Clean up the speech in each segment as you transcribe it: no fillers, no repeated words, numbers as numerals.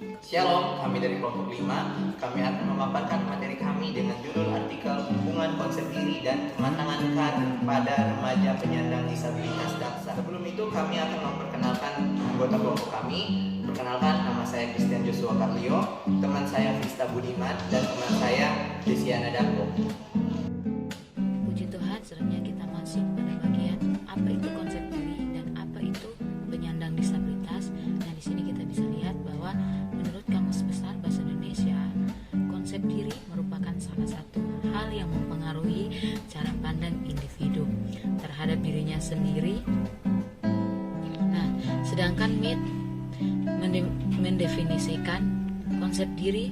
Shalom, kami dari kelompok 5. Kami akan memaparkan materi kami dengan judul artikel hubungan konsep diri dan kematangan karir pada remaja penyandang disabilitas daksa. Sebelum itu kami akan memperkenalkan anggota kelompok kami. Perkenalkan, nama saya Christian Joshua Carlio, teman saya Vista Budiman, dan teman saya Desiana Dako. Puji Tuhan, selanjutnya kita masuk pada bagian apa itu konsep diri dan apa itu penyandang disabilitas. Nah, di sini kita bisa lihat bahwa menurut Kamus Besar Bahasa Indonesia, konsep diri merupakan salah satu hal yang mempengaruhi cara pandang individu terhadap dirinya sendiri. Nah, sedangkan MIT mendefinisikan konsep diri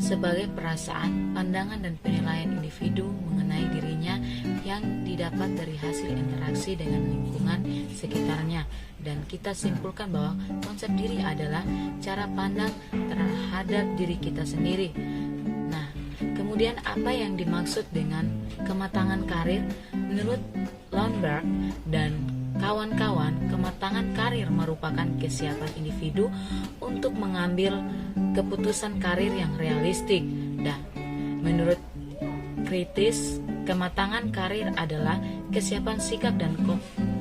sebagai perasaan, pandangan, dan penilaian individu mengenai dirinya yang didapat dari hasil interaksi dengan lingkungan sekitarnya. Dan kita simpulkan bahwa konsep diri adalah cara pandang terhadap diri kita sendiri. Nah, kemudian apa yang dimaksud dengan kematangan karir? Menurut Lundberg dan kawan-kawan, kematangan karir merupakan kesiapan individu untuk mengambil keputusan karir yang realistik. Dan menurut kritis, kematangan karir adalah kesiapan sikap dan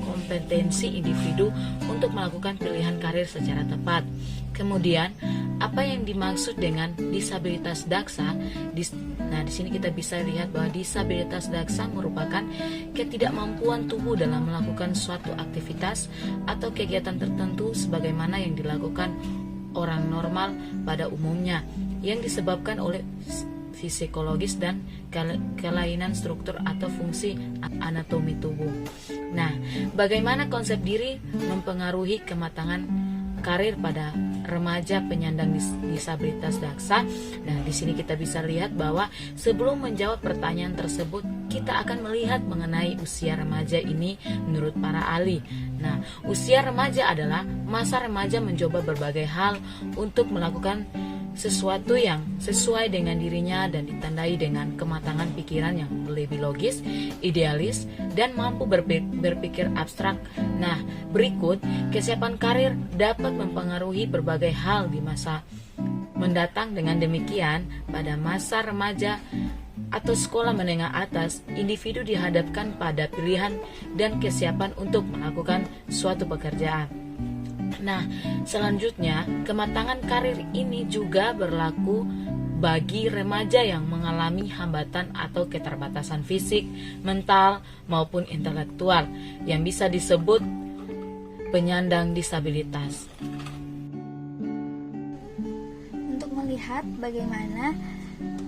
kompetensi individu untuk melakukan pilihan karir secara tepat. Kemudian, apa yang dimaksud dengan disabilitas daksa? Nah, di sini kita bisa lihat bahwa disabilitas daksa merupakan ketidakmampuan tubuh dalam melakukan suatu aktivitas atau kegiatan tertentu sebagaimana yang dilakukan orang normal pada umumnya, yang disebabkan oleh psikologis dan kelainan struktur atau fungsi anatomi tubuh. Nah, bagaimana konsep diri mempengaruhi kematangan karir pada remaja penyandang disabilitas daksa? Nah, di sini kita bisa lihat bahwa sebelum menjawab pertanyaan tersebut, kita akan melihat mengenai usia remaja ini menurut para ahli. Nah, usia remaja adalah masa remaja mencoba berbagai hal untuk melakukan sesuatu yang sesuai dengan dirinya dan ditandai dengan kematangan pikiran yang lebih logis, idealis, dan mampu berpikir abstrak. Nah, berikut kesiapan karir dapat mempengaruhi berbagai hal di masa mendatang. Dengan demikian, pada masa remaja atau sekolah menengah atas, individu dihadapkan pada pilihan dan kesiapan untuk melakukan suatu pekerjaan. Nah, selanjutnya, kematangan karir ini juga berlaku bagi remaja yang mengalami hambatan atau keterbatasan fisik, mental, maupun intelektual yang bisa disebut penyandang disabilitas. Untuk melihat bagaimana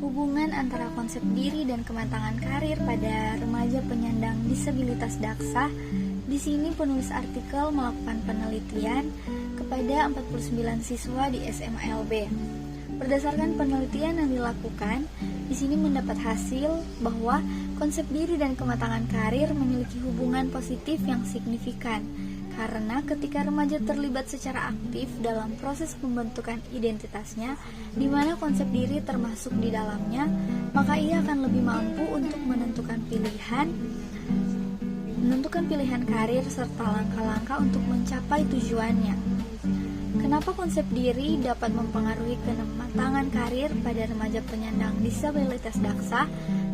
hubungan antara konsep diri dan kematangan karir pada remaja penyandang disabilitas daksa, di sini penulis artikel melakukan penelitian kepada 49 siswa di SMA LB. Berdasarkan penelitian yang dilakukan, di sini mendapat hasil bahwa konsep diri dan kematangan karir memiliki hubungan positif yang signifikan. Karena ketika remaja terlibat secara aktif dalam proses pembentukan identitasnya, di mana konsep diri termasuk di dalamnya, maka ia akan lebih mampu untuk menentukan pilihan karir serta langkah-langkah untuk mencapai tujuannya. Kenapa konsep diri dapat mempengaruhi kematangan karir pada remaja penyandang disabilitas daksa?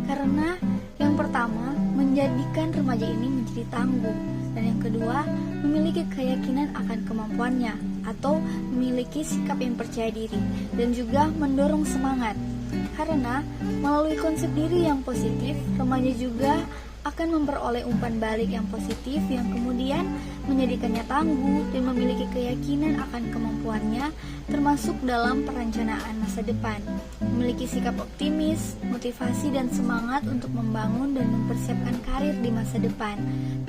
Karena yang pertama, menjadikan remaja ini menjadi tangguh, dan yang kedua, memiliki keyakinan akan kemampuannya atau memiliki sikap yang percaya diri dan juga mendorong semangat. Karena melalui konsep diri yang positif, remaja juga akan memperoleh umpan balik yang positif yang kemudian menjadikannya tangguh dan memiliki keyakinan akan kemampuannya termasuk dalam perencanaan masa depan, memiliki sikap optimis, motivasi dan semangat untuk membangun dan mempersiapkan karir di masa depan.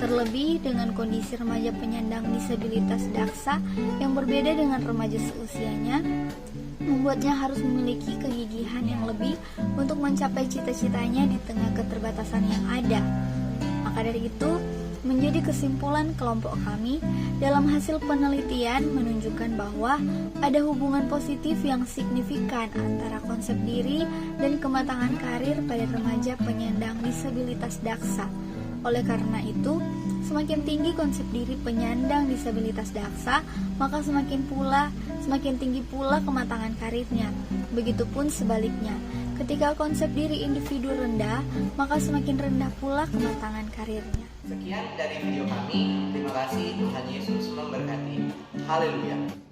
Terlebih dengan kondisi remaja penyandang disabilitas daksa yang berbeda dengan remaja seusianya, membuatnya harus memiliki kegigihan yang lebih untuk mencapai cita-citanya di tengah keterbatasan yang ada. Maka dari itu, menjadi kesimpulan kelompok kami dalam hasil penelitian menunjukkan bahwa ada hubungan positif yang signifikan antara konsep diri dan kematangan karir pada remaja penyandang disabilitas daksa. Oleh karena itu, Semakin tinggi konsep diri penyandang disabilitas daksa, maka semakin tinggi pula kematangan karirnya. Begitupun sebaliknya, ketika konsep diri individu rendah, maka semakin rendah pula kematangan karirnya. Sekian dari video kami. Terima kasih, Tuhan Yesus memberkati. Haleluya.